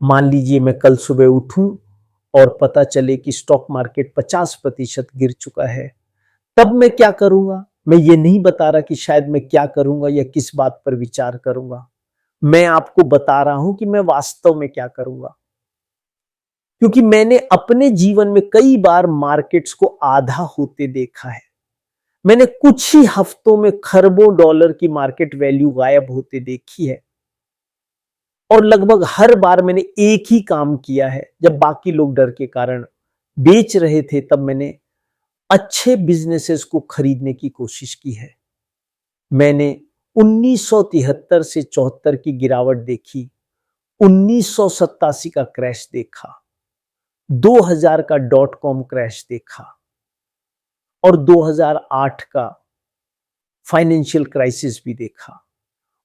मान लीजिए मैं कल सुबह उठूं और पता चले कि स्टॉक मार्केट 50% गिर चुका है, तब मैं क्या करूंगा? मैं ये नहीं बता रहा कि शायद मैं क्या करूंगा या किस बात पर विचार करूंगा। मैं आपको बता रहा हूं कि मैं वास्तव में क्या करूंगा, क्योंकि मैंने अपने जीवन में कई बार मार्केट्स को आधा होते देखा है। मैंने कुछ ही हफ्तों में खरबों डॉलर की मार्केट वैल्यू गायब होते देखी है, और लगभग हर बार मैंने एक ही काम किया है। जब बाकी लोग डर के कारण बेच रहे थे, तब मैंने अच्छे बिजनेसेस को खरीदने की कोशिश की है। मैंने 1973 से 74 की गिरावट देखी, 1987 का क्रैश देखा, 2000 का डॉट कॉम क्रैश देखा, और 2008 का फाइनेंशियल क्राइसिस भी देखा।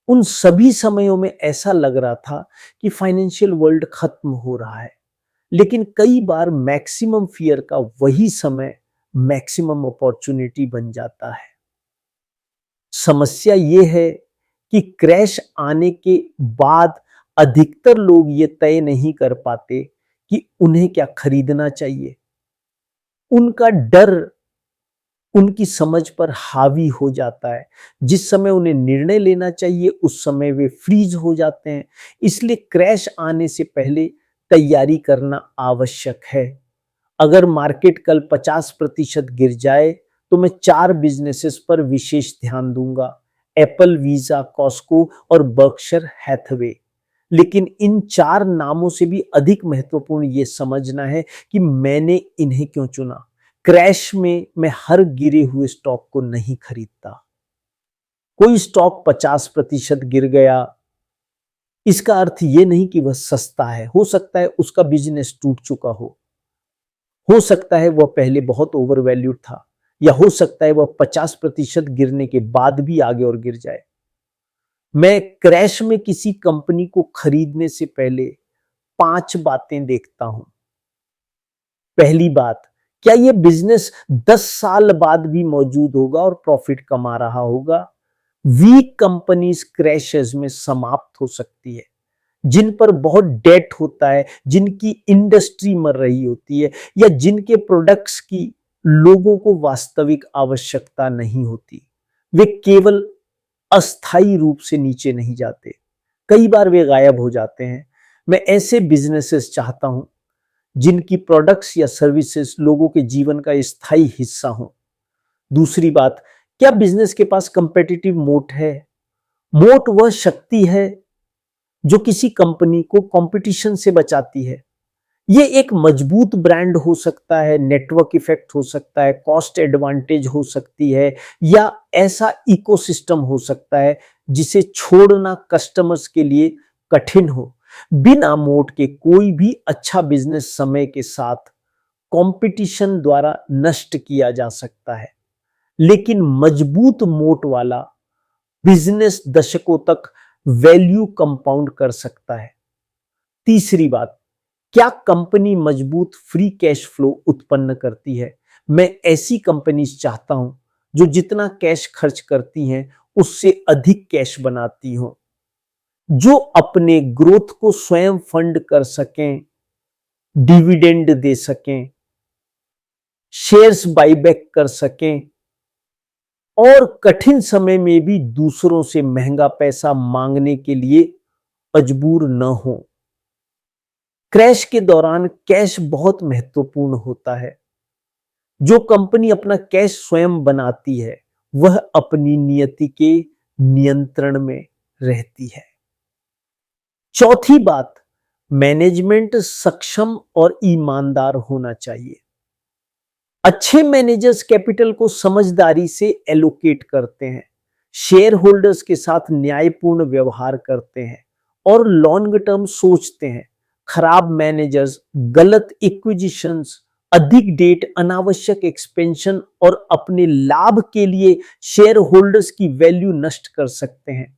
उन सभी समयों में ऐसा लग रहा था कि फाइनेंशियल वर्ल्ड खत्म हो रहा है, लेकिन कई बार मैक्सिमम फियर का वही समय मैक्सिमम अपॉर्चुनिटी बन जाता है। समस्या ये है कि क्रैश आने के बाद अधिकतर लोग ये तय नहीं कर पाते कि उन्हें क्या खरीदना चाहिए। उनका डर उनकी समझ पर हावी हो जाता है। जिस समय उन्हें निर्णय लेना चाहिए, उस समय वे फ्रीज हो जाते हैं। इसलिए क्रैश आने से पहले तैयारी करना आवश्यक है। अगर मार्केट कल 50% गिर जाए, तो मैं 4 बिजनेसेस पर विशेष ध्यान दूंगा: एप्पल, वीजा, कॉस्को और बर्कशायर हैथवे। लेकिन इन 4 नामों से भी अधिक महत्वपूर्ण यह समझना है कि मैंने इन्हें क्यों चुना। क्रैश में मैं हर गिरे हुए स्टॉक को नहीं खरीदता। कोई स्टॉक 50% गिर गया, इसका अर्थ यह नहीं कि वह सस्ता है। हो सकता है उसका बिजनेस टूट चुका हो सकता है वह पहले बहुत ओवरवैल्यूड था, या हो सकता है वह 50% गिरने के बाद भी आगे और गिर जाए। मैं क्रैश में किसी कंपनी को खरीदने से पहले 5 बातें देखता हूं। पहली बात, क्या यह बिजनेस 10 साल बाद भी मौजूद होगा और प्रॉफिट कमा रहा होगा? वीक कंपनीज क्रैशेस में समाप्त हो सकती है, जिन पर बहुत डेट होता है, जिनकी इंडस्ट्री मर रही होती है, या जिनके प्रोडक्ट्स की लोगों को वास्तविक आवश्यकता नहीं होती। वे केवल अस्थायी रूप से नीचे नहीं जाते, कई बार वे गायब हो जाते हैं। मैं ऐसे बिजनेसेस चाहता हूं जिनकी प्रोडक्ट्स या सर्विसेज लोगों के जीवन का स्थायी हिस्सा हो। दूसरी बात, क्या बिजनेस के पास कंपेटिटिव मोट है? मोट वह शक्ति है जो किसी कंपनी को कंपटीशन से बचाती है। ये एक मजबूत ब्रांड हो सकता है, नेटवर्क इफेक्ट हो सकता है, कॉस्ट एडवांटेज हो सकती है, या ऐसा इकोसिस्टम हो सकता है जिसे छोड़ना कस्टमर्स के लिए कठिन हो। बिना मोट के कोई भी अच्छा बिजनेस समय के साथ कंपटीशन द्वारा नष्ट किया जा सकता है, लेकिन मजबूत मोट वाला बिजनेस दशकों तक वैल्यू कंपाउंड कर सकता है। तीसरी बात, क्या कंपनी मजबूत फ्री कैश फ्लो उत्पन्न करती है? मैं ऐसी कंपनीज चाहता हूं जो जितना कैश खर्च करती हैं उससे अधिक कैश बनाती हो, जो अपने ग्रोथ को स्वयं फंड कर सकें, डिविडेंड दे सकें, शेयर्स बाईबैक कर सकें, और कठिन समय में भी दूसरों से महंगा पैसा मांगने के लिए मजबूर न हो। क्रैश के दौरान कैश बहुत महत्वपूर्ण होता है। जो कंपनी अपना कैश स्वयं बनाती है, वह अपनी नियति के नियंत्रण में रहती है। चौथी बात, मैनेजमेंट सक्षम और ईमानदार होना चाहिए। अच्छे मैनेजर्स कैपिटल को समझदारी से एलोकेट करते हैं, शेयर होल्डर्स के साथ न्यायपूर्ण व्यवहार करते हैं और लॉन्ग टर्म सोचते हैं। खराब मैनेजर्स गलत एक्विजिशंस, अधिक डेट, अनावश्यक एक्सपेंशन और अपने लाभ के लिए शेयर होल्डर्स की वैल्यू नष्ट कर सकते हैं।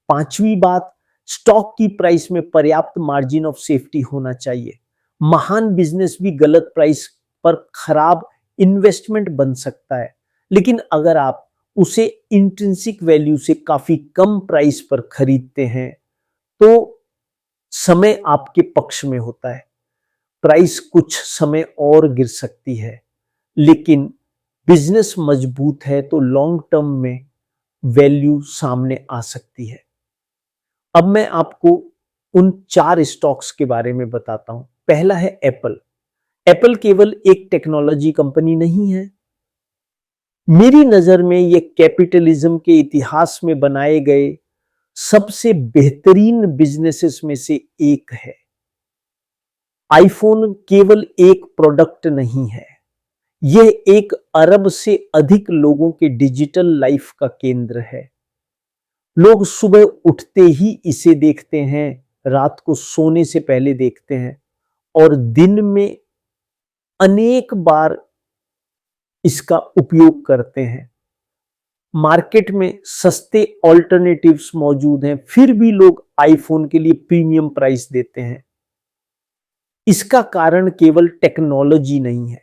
पांचवी बात, स्टॉक की प्राइस में पर्याप्त मार्जिन ऑफ सेफ्टी होना चाहिए। महान बिजनेस भी गलत प्राइस पर खराब इन्वेस्टमेंट बन सकता है, लेकिन अगर आप उसे इंट्रिंसिक वैल्यू से काफी कम प्राइस पर खरीदते हैं, तो समय आपके पक्ष में होता है, प्राइस कुछ समय और गिर सकती है, लेकिन बिजनेस मजबूत है तो लॉन्ग टर्म में वैल्यू सामने आ सकती है। अब मैं आपको उन 4 स्टॉक्स के बारे में बताता हूं। पहला है एप्पल। एप्पल केवल एक टेक्नोलॉजी कंपनी नहीं है, मेरी नजर में यह कैपिटलिज्म के इतिहास में बनाए गए सबसे बेहतरीन बिजनेसेस में से एक है। आईफोन केवल एक प्रोडक्ट नहीं है, यह 1 अरब से अधिक लोगों के डिजिटल लाइफ का केंद्र है। लोग सुबह उठते ही इसे देखते हैं, रात को सोने से पहले देखते हैं और दिन में अनेक बार इसका उपयोग करते हैं। मार्केट में सस्ते ऑल्टरनेटिव्स मौजूद हैं, फिर भी लोग आईफोन के लिए प्रीमियम प्राइस देते हैं। इसका कारण केवल टेक्नोलॉजी नहीं है,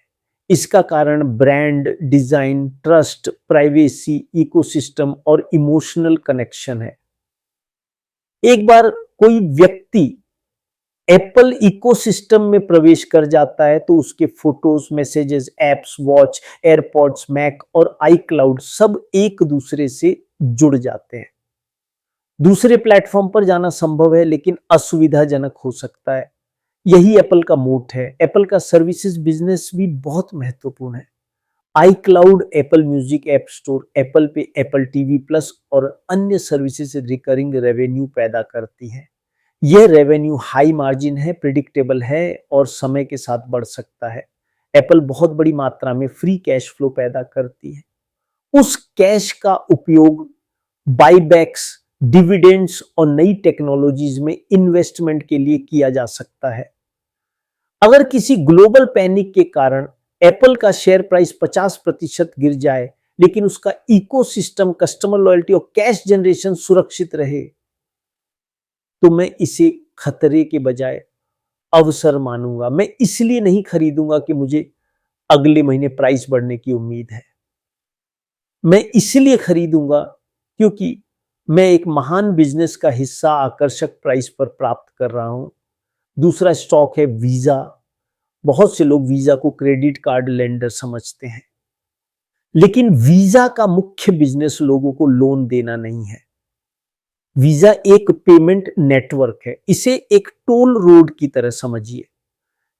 इसका कारण brand, design, trust, privacy, ecosystem और इमोशनल कनेक्शन है। एक बार कोई व्यक्ति एप्पल इकोसिस्टम में प्रवेश कर जाता है तो उसके photos, messages, apps, watch, AirPods, Mac और आई क्लाउड सब एक दूसरे से जुड़ जाते हैं। दूसरे प्लेटफॉर्म पर जाना संभव है लेकिन असुविधाजनक हो सकता है। यही एप्पल का मोट है। एप्पल का सर्विसेज बिजनेस भी बहुत महत्वपूर्ण है। ICloud, Apple music, app store, Apple pay, Apple TV plus और अन्य सर्विसेज रिकरिंग रेवेन्यू पैदा करती है। यह रेवेन्यू हाई मार्जिन है, प्रिडिक्टेबल है और समय के साथ बढ़ सकता है। एप्पल बहुत बड़ी मात्रा में फ्री कैश फ्लो पैदा करती है। उस कैश का उपयोग बाईबैक्स, डिविडेंड्स और नई टेक्नोलॉजीज में इन्वेस्टमेंट के लिए किया जा सकता है। अगर किसी ग्लोबल पैनिक के कारण एप्पल का शेयर प्राइस 50% गिर जाए लेकिन उसका इकोसिस्टम, कस्टमर लॉयल्टी और कैश जनरेशन सुरक्षित रहे तो मैं इसे खतरे के बजाय अवसर मानूंगा। मैं इसलिए नहीं खरीदूंगा कि मुझे अगले महीने प्राइस बढ़ने की उम्मीद है, मैं इसलिए खरीदूंगा क्योंकि मैं एक महान बिजनेस का हिस्सा आकर्षक प्राइस पर प्राप्त कर रहा हूं। दूसरा स्टॉक है वीजा। बहुत से लोग वीजा को क्रेडिट कार्ड लेंडर समझते हैं, लेकिन वीजा का मुख्य बिजनेस लोगों को लोन देना नहीं है। वीजा एक पेमेंट नेटवर्क है, इसे एक टोल रोड की तरह समझिए।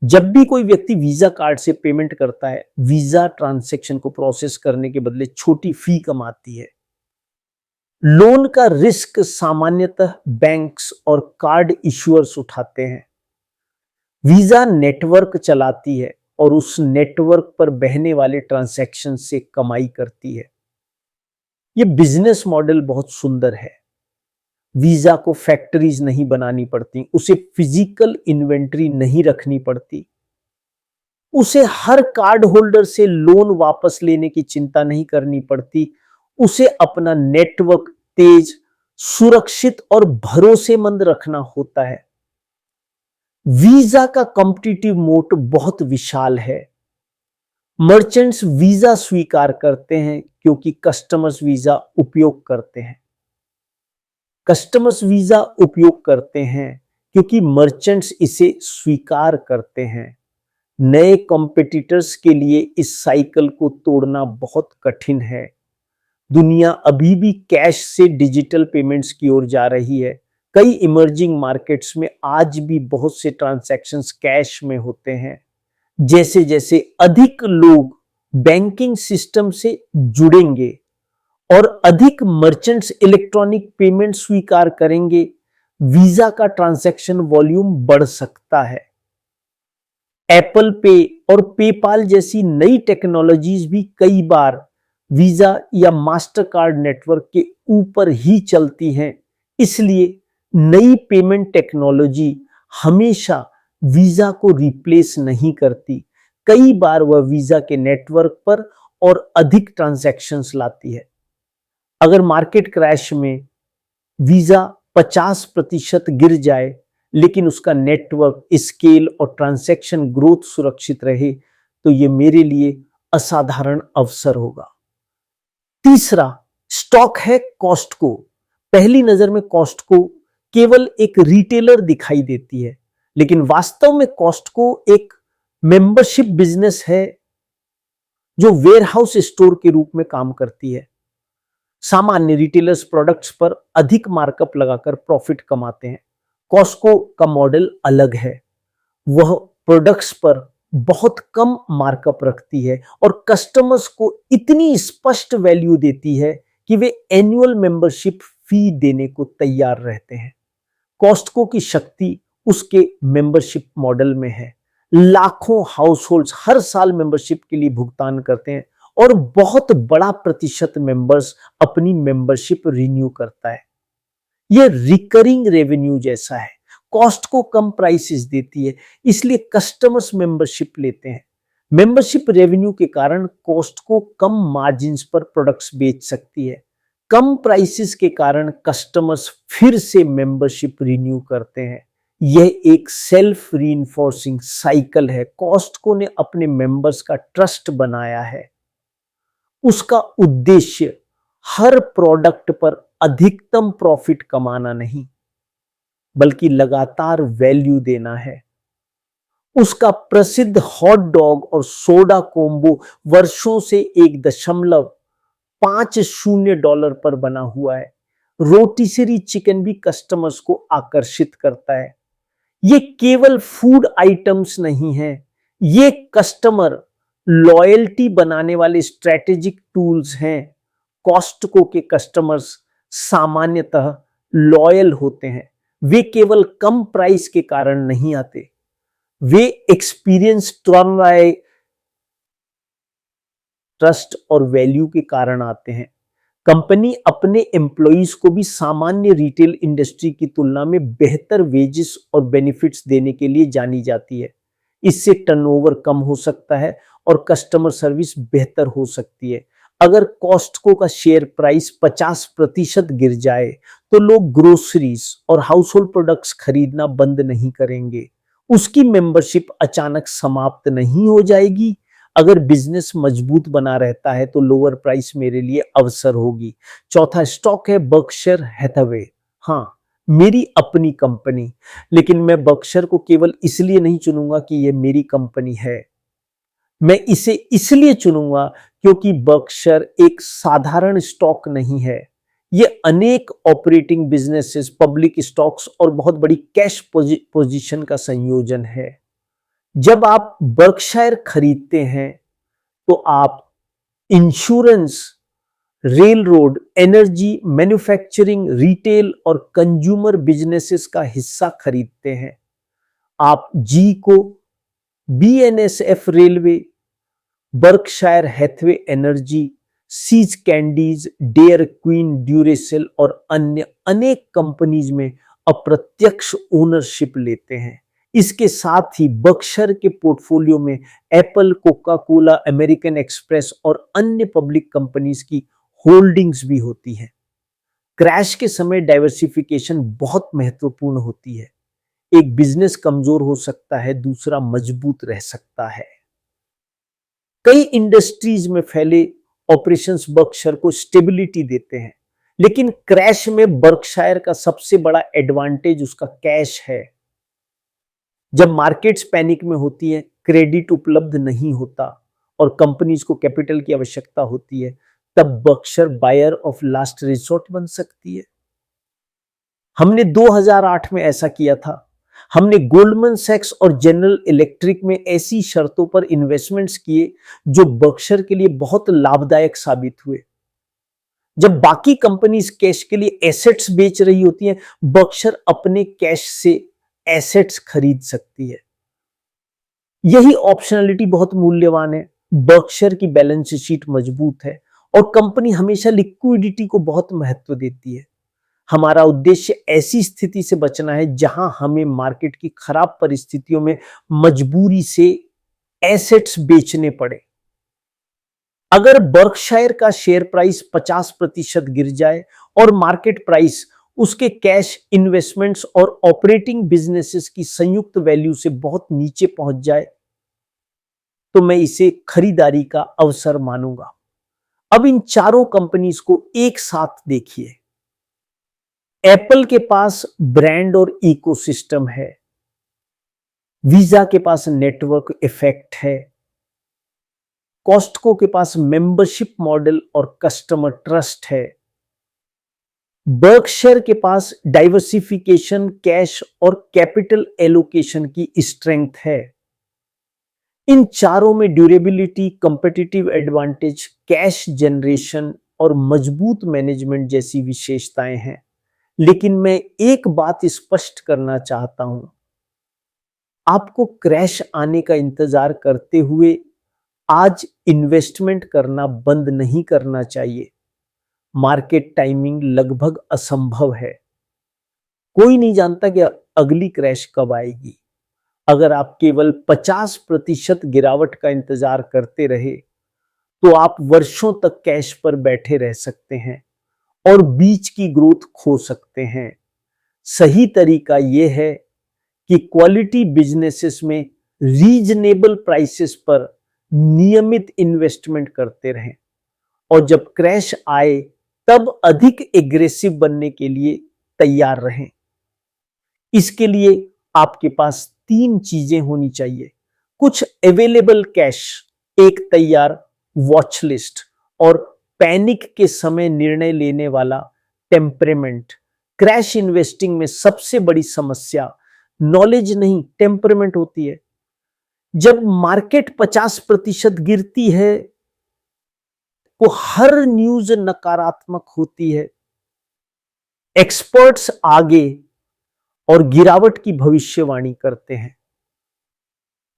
जब भी कोई व्यक्ति वीजा कार्ड से पेमेंट करता है, वीजा ट्रांजैक्शन को प्रोसेस करने के बदले छोटी फी कमाती है। लोन का रिस्क सामान्यतः बैंक्स और कार्ड इश्यूअर्स उठाते हैं। वीजा नेटवर्क चलाती है और उस नेटवर्क पर बहने वाले ट्रांजैक्शन से कमाई करती है। यह बिजनेस मॉडल बहुत सुंदर है। वीजा को फैक्ट्रीज नहीं बनानी पड़ती, उसे फिजिकल इन्वेंट्री नहीं रखनी पड़ती, उसे हर कार्ड होल्डर से लोन वापस लेने की चिंता नहीं करनी पड़ती। उसे अपना नेटवर्क तेज, सुरक्षित और भरोसेमंद रखना होता है। वीजा का कॉम्पिटिटिव मोट बहुत विशाल है। मर्चेंट्स वीजा स्वीकार करते हैं क्योंकि कस्टमर्स वीजा उपयोग करते हैं। कस्टमर्स वीजा उपयोग करते हैं क्योंकि मर्चेंट्स इसे स्वीकार करते हैं। नए कॉम्पिटिटर्स के लिए इस साइकिल को तोड़ना बहुत कठिन है। दुनिया अभी भी कैश से डिजिटल पेमेंट्स की ओर जा रही है। कई इमर्जिंग मार्केट्स में आज भी बहुत से ट्रांजैक्शंस कैश में होते हैं। जैसे जैसे अधिक लोग बैंकिंग सिस्टम से जुड़ेंगे और अधिक मर्चेंट्स इलेक्ट्रॉनिक पेमेंट स्वीकार करेंगे, वीजा का ट्रांजैक्शन वॉल्यूम बढ़ सकता है। एप्पल पे और पेपाल जैसी नई टेक्नोलॉजीज भी कई बार वीजा या मास्टर कार्ड नेटवर्क के ऊपर ही चलती हैं। इसलिए नई पेमेंट टेक्नोलॉजी हमेशा वीजा को रिप्लेस नहीं करती। कई बार वह वीजा के नेटवर्क पर और अधिक ट्रांजैक्शंस लाती है। अगर मार्केट क्रैश में वीजा 50% गिर जाए लेकिन उसका नेटवर्क, स्केल और ट्रांजैक्शन ग्रोथ सुरक्षित रहे तो यह मेरे लिए असाधारण अवसर होगा। तीसरा स्टॉक है कॉस्टको। पहली नजर में कॉस्टको केवल एक रिटेलर दिखाई देती है, लेकिन वास्तव में कॉस्टको एक मेंबरशिप बिजनेस है जो वेयरहाउस स्टोर के रूप में काम करती है। सामान्य रिटेलर्स प्रोडक्ट्स पर अधिक मार्कअप लगाकर प्रॉफिट कमाते हैं। कॉस्टको का मॉडल अलग है। वह प्रोडक्ट्स पर बहुत कम मार्कअप रखती है और कस्टमर्स को इतनी स्पष्ट वैल्यू देती है कि वे एनुअल मेंबरशिप फी देने को तैयार रहते हैं। कॉस्टको की शक्ति उसके मेंबरशिप मॉडल में है। लाखों हाउसहोल्ड्स हर साल मेंबरशिप के लिए भुगतान करते हैं और बहुत बड़ा प्रतिशत मेंबर्स अपनी मेंबरशिप रिन्यू करता है। यह रिकरिंग रेवेन्यू जैसा है। कॉस्टको कम प्राइसेस देती है, इसलिए कस्टमर्स मेंबरशिप लेते हैं। मेंबरशिप रेवेन्यू के कारण कॉस्टको कम मार्जिन्स पर प्रोडक्ट्स बेच सकती है। कम प्राइसेस के कारण कस्टमर्स फिर से मेंबरशिप रिन्यू करते हैं। यह एक सेल्फ रीइंफोर्सिंग साइकिल है। कॉस्टको ने अपने मेंबर्स का ट्रस्ट बनाया है। उसका उद्देश्य हर प्रोडक्ट पर अधिकतम प्रॉफिट कमाना नहीं, बल्कि लगातार वैल्यू देना है। उसका प्रसिद्ध हॉट डॉग और सोडा कोम्बो वर्षों से $1.50 पर बना हुआ है। रोटिसरी चिकन भी कस्टमर्स को आकर्षित करता है। ये केवल फूड आइटम्स नहीं है, ये कस्टमर लॉयल्टी बनाने वाले स्ट्रेटेजिक टूल्स हैं। कॉस्टको के कस्टमर्स सामान्यतः लॉयल होते हैं। वे केवल कम प्राइस के कारण नहीं आते, वे एक्सपीरियंस ट्रस्ट और वैल्यू के कारण आते हैं। कंपनी अपने एम्प्लॉइज को भी सामान्य रिटेल इंडस्ट्री की तुलना में बेहतर वेजेस और बेनिफिट्स देने के लिए जानी जाती है। इससे टर्नओवर कम हो सकता है और कस्टमर सर्विस बेहतर हो सकती है। अगर कॉस्टको का शेयर प्राइस 50% गिर जाए तो लोग ग्रोसरीज और हाउसहोल्ड प्रोडक्ट्स खरीदना बंद नहीं करेंगे। उसकी मेंबरशिप अचानक समाप्त नहीं हो जाएगी। अगर बिजनेस मजबूत बना रहता है तो लोअर प्राइस मेरे लिए अवसर होगी। चौथा स्टॉक है बर्कशायर हैथवे। हाँ, मेरी अपनी कंपनी, लेकिन मैं बर्कशायर को केवल इसलिए नहीं चुनूंगा कि यह मेरी कंपनी है। मैं इसे इसलिए चुनूंगा क्योंकि बर्कशायर एक साधारण स्टॉक नहीं है। यह अनेक ऑपरेटिंग बिजनेसेस, पब्लिक स्टॉक्स और बहुत बड़ी कैश पोजीशन का संयोजन है। जब आप बर्कशायर खरीदते हैं तो आप insurance, rail road, energy, manufacturing, retail और कंज्यूमर बिजनेसेस का हिस्सा खरीदते हैं। आप GEICO, BNSF railway, Berkshire Hathaway energy, See's candies, Dairy Queen, Duracell और अन्य अनेक कंपनीज में अप्रत्यक्ष ओनरशिप लेते हैं। इसके साथ ही बर्कशायर के पोर्टफोलियो में Apple, Coca Cola, American express और अन्य पब्लिक कंपनीज की होल्डिंग्स भी होती है। क्रैश के समय डाइवर्सिफिकेशन बहुत महत्वपूर्ण होती है। एक बिजनेस कमजोर हो सकता है, दूसरा मजबूत रह सकता है। कई इंडस्ट्रीज में फैले ऑपरेशंस बर्कशायर को स्टेबिलिटी देते हैं, लेकिन क्रैश में बर्कशायर का सबसे बड़ा एडवांटेज उसका कैश है। जब मार्केट्स पैनिक में होती है, क्रेडिट उपलब्ध नहीं होता और कंपनीज को कैपिटल की आवश्यकता होती है, तब Berkshire buyer of last resort बन सकती है। हमने 2008 में ऐसा किया था। हमने गोल्डमैन सैक्स और जनरल इलेक्ट्रिक में ऐसी शर्तों पर इन्वेस्टमेंट्स किए जो बर्कशायर के लिए बहुत लाभदायक साबित हुए। जब बाकी कंपनीज कैश के लिए एसेट्स बेच रही होती हैं, बर्कशायर अपने कैश से एसेट्स खरीद सकती है। यही ऑप्शनलिटी बहुत मूल्यवान है। बर्कशायर की बैलेंस शीट मजबूत है और कंपनी हमेशा लिक्विडिटी को बहुत महत्व देती है। हमारा उद्देश्य ऐसी स्थिति से बचना है जहां हमें मार्केट की खराब परिस्थितियों में मजबूरी से एसेट्स बेचने पड़े। अगर बर्कशायर का शेयर प्राइस 50% गिर जाए और मार्केट प्राइस उसके कैश, इन्वेस्टमेंट्स और ऑपरेटिंग बिजनेसेस की संयुक्त वैल्यू से बहुत नीचे पहुंच जाए, तो मैं इसे खरीदारी का अवसर मानूंगा। अब इन चारों कंपनीज को एक साथ देखिए। एप्पल के पास ब्रांड और इकोसिस्टम है, वीजा के पास नेटवर्क इफेक्ट है, कॉस्टको के पास मेंबरशिप मॉडल और कस्टमर ट्रस्ट है, बर्कशायर के पास डाइवर्सिफिकेशन, कैश और कैपिटल एलोकेशन की स्ट्रेंथ है। इन चारों में durability, competitive advantage, cash generation और मजबूत मैनेजमेंट जैसी विशेषताएं हैं। लेकिन मैं एक बात स्पष्ट करना चाहता हूं, आपको क्रैश आने का इंतजार करते हुए आज इन्वेस्टमेंट करना बंद नहीं करना चाहिए। मार्केट टाइमिंग लगभग असंभव है। कोई नहीं जानता कि अगली क्रैश कब आएगी। अगर आप केवल 50% गिरावट का इंतजार करते रहे तो आप वर्षों तक कैश पर बैठे रह सकते हैं और बीच की ग्रोथ खो सकते हैं। सही तरीका यह है कि क्वालिटी बिजनेसेस में रीजनेबल प्राइसेस पर नियमित इन्वेस्टमेंट करते रहें और जब क्रैश आए तब अधिक एग्रेसिव बनने के लिए तैयार रहें। इसके लिए आपके पास 3 चीजें होनी चाहिए: कुछ अवेलेबल कैश, एक तैयार वॉच लिस्ट और पैनिक के समय निर्णय लेने वाला टेम्परेमेंट। क्रैश इन्वेस्टिंग में सबसे बड़ी समस्या नॉलेज नहीं, टेम्परेमेंट होती है। जब मार्केट 50% गिरती है तो हर न्यूज नकारात्मक होती है। एक्सपर्ट्स आगे और गिरावट की भविष्यवाणी करते हैं।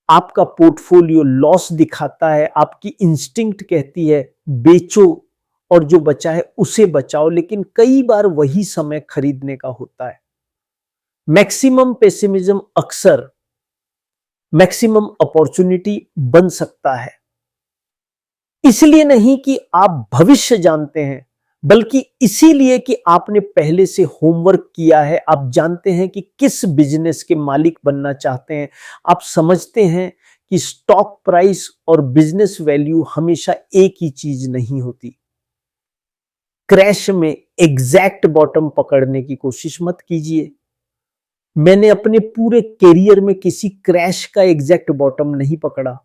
आपका पोर्टफोलियो लॉस दिखाता है, आपकी इंस्टिंक्ट कहती है बेचो और जो बचा है उसे बचाओ, लेकिन कई बार वही समय खरीदने का होता है। मैक्सिमम पेसिमिज्म अक्सर मैक्सिमम अपॉर्चुनिटी बन सकता है। इसलिए नहीं कि आप भविष्य जानते हैं, बल्कि इसीलिए कि आपने पहले से होमवर्क किया है। आप जानते हैं कि किस बिजनेस के मालिक बनना चाहते हैं। आप समझते हैं कि स्टॉक प्राइस और बिजनेस वैल्यू हमेशा एक ही चीज नहीं होती। क्रैश में एग्जैक्ट बॉटम पकड़ने की कोशिश मत कीजिए। मैंने अपने पूरे करियर में किसी क्रैश का एग्जैक्ट बॉटम नहीं पकड़ा।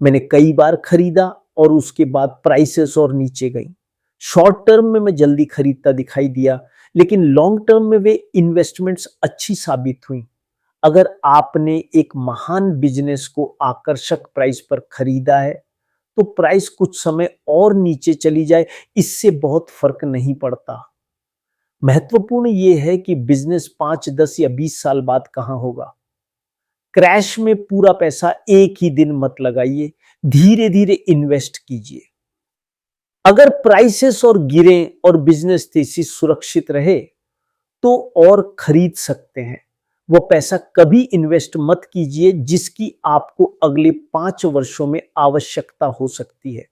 मैंने कई बार खरीदा और उसके बाद प्राइसेस और नीचे गई। शॉर्ट टर्म में मैं जल्दी खरीदता दिखाई दिया, लेकिन लॉन्ग टर्म में वे इन्वेस्टमेंट्स अच्छी साबित हुई। अगर आपने एक महान बिजनेस को आकर्षक प्राइस पर खरीदा है तो प्राइस कुछ समय और नीचे चली जाए, इससे बहुत फर्क नहीं पड़ता। महत्वपूर्ण यह है कि बिजनेस 5, 10 या 20 साल बाद कहां होगा। क्रैश में पूरा पैसा एक ही दिन मत लगाइए, धीरे धीरे इन्वेस्ट कीजिए। अगर प्राइसेस और गिरे और बिजनेस थीसिस सुरक्षित रहे तो और खरीद सकते हैं। वो पैसा कभी इन्वेस्ट मत कीजिए जिसकी आपको अगले 5 वर्षों में आवश्यकता हो सकती है।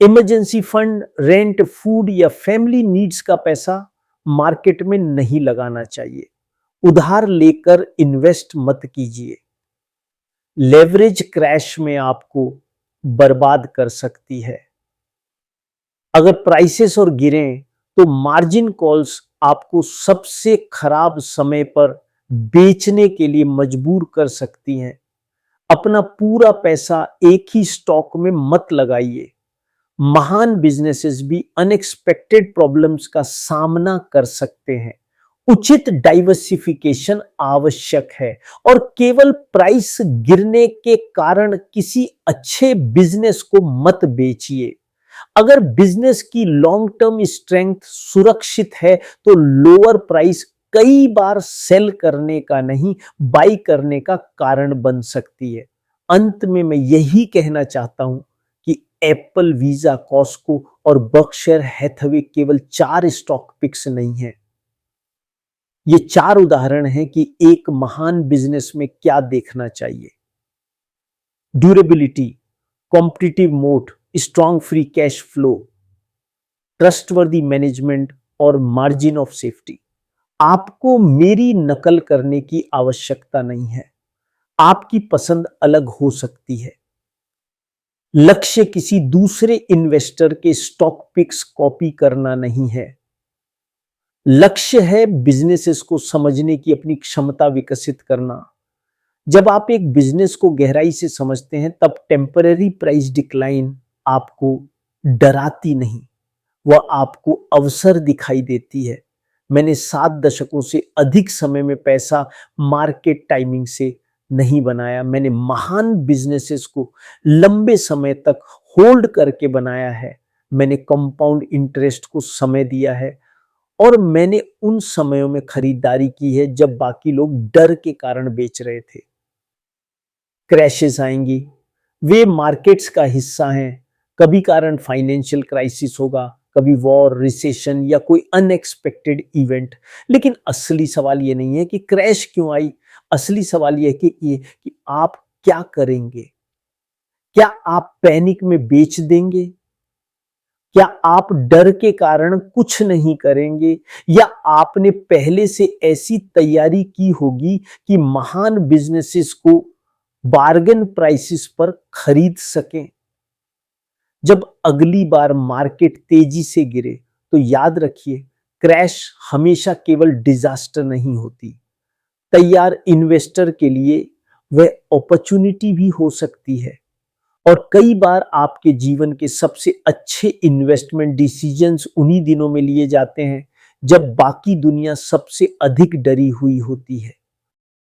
इमरजेंसी फंड, रेंट, फूड या फैमिली नीड्स का पैसा मार्केट में नहीं लगाना चाहिए। उधार लेकर इन्वेस्ट मत कीजिए। लेवरेज क्रैश में आपको बर्बाद कर सकती है। अगर प्राइसेस और गिरें तो मार्जिन कॉल्स आपको सबसे खराब समय पर बेचने के लिए मजबूर कर सकती हैं। अपना पूरा पैसा एक ही स्टॉक में मत लगाइए। महान बिजनेसेस भी अनएक्सपेक्टेड प्रॉब्लम्स का सामना कर सकते हैं। उचित डाइवर्सिफिकेशन आवश्यक है और केवल प्राइस गिरने के कारण किसी अच्छे बिजनेस को मत बेचिए। अगर बिजनेस की लॉन्ग टर्म स्ट्रेंथ सुरक्षित है तो लोअर प्राइस कई बार सेल करने का नहीं, बाई करने का कारण बन सकती है। अंत में मैं यही कहना चाहता हूं कि एप्पल, वीजा, कॉस्टको और बर्कशायर हैथवे केवल 4 स्टॉक पिक्स नहीं है। ये 4 उदाहरण हैं कि एक महान बिजनेस में क्या देखना चाहिए: durability, competitive mode, strong free cash flow, trustworthy management और मार्जिन ऑफ सेफ्टी। आपको मेरी नकल करने की आवश्यकता नहीं है। आपकी पसंद अलग हो सकती है। लक्ष्य किसी दूसरे इन्वेस्टर के स्टॉक पिक्स कॉपी करना नहीं है। लक्ष्य है बिजनेसेस को समझने की, अपनी क्षमता विकसित करना। जब आप एक बिजनेस को गहराई से समझते हैं तब टेम्पररी प्राइस डिक्लाइन आपको डराती नहीं, वह आपको अवसर दिखाई देती है। मैंने 7 दशकों से अधिक समय में पैसा मार्केट टाइमिंग से नहीं बनाया। मैंने महान बिजनेसेस को लंबे समय तक होल्ड करके बनाया है। मैंने कंपाउंड इंटरेस्ट को समय दिया है और मैंने उन समयों में खरीदारी की है जब बाकी लोग डर के कारण बेच रहे थे। क्रैशेस आएंगी, वे मार्केट्स का हिस्सा हैं। कभी कारण फाइनेंशियल क्राइसिस होगा, कभी वॉर, रिसेशन या कोई अनएक्सपेक्टेड इवेंट। लेकिन असली सवाल ये नहीं है कि क्रैश क्यों आई, असली सवाल ये है कि आप क्या करेंगे। क्या आप पैनिक में बेच देंगे? क्या आप डर के कारण कुछ नहीं करेंगे? या आपने पहले से ऐसी तैयारी की होगी कि महान बिजनेसेस को बार्गेन प्राइसेस पर खरीद सकें? जब अगली बार मार्केट तेजी से गिरे तो याद रखिए, क्रैश हमेशा केवल डिजास्टर नहीं होती। तैयार इन्वेस्टर के लिए वह अपॉर्चुनिटी भी हो सकती है। और कई बार आपके जीवन के सबसे अच्छे इन्वेस्टमेंट डिसीजंस उन्हीं दिनों में लिए जाते हैं जब बाकी दुनिया सबसे अधिक डरी हुई होती है।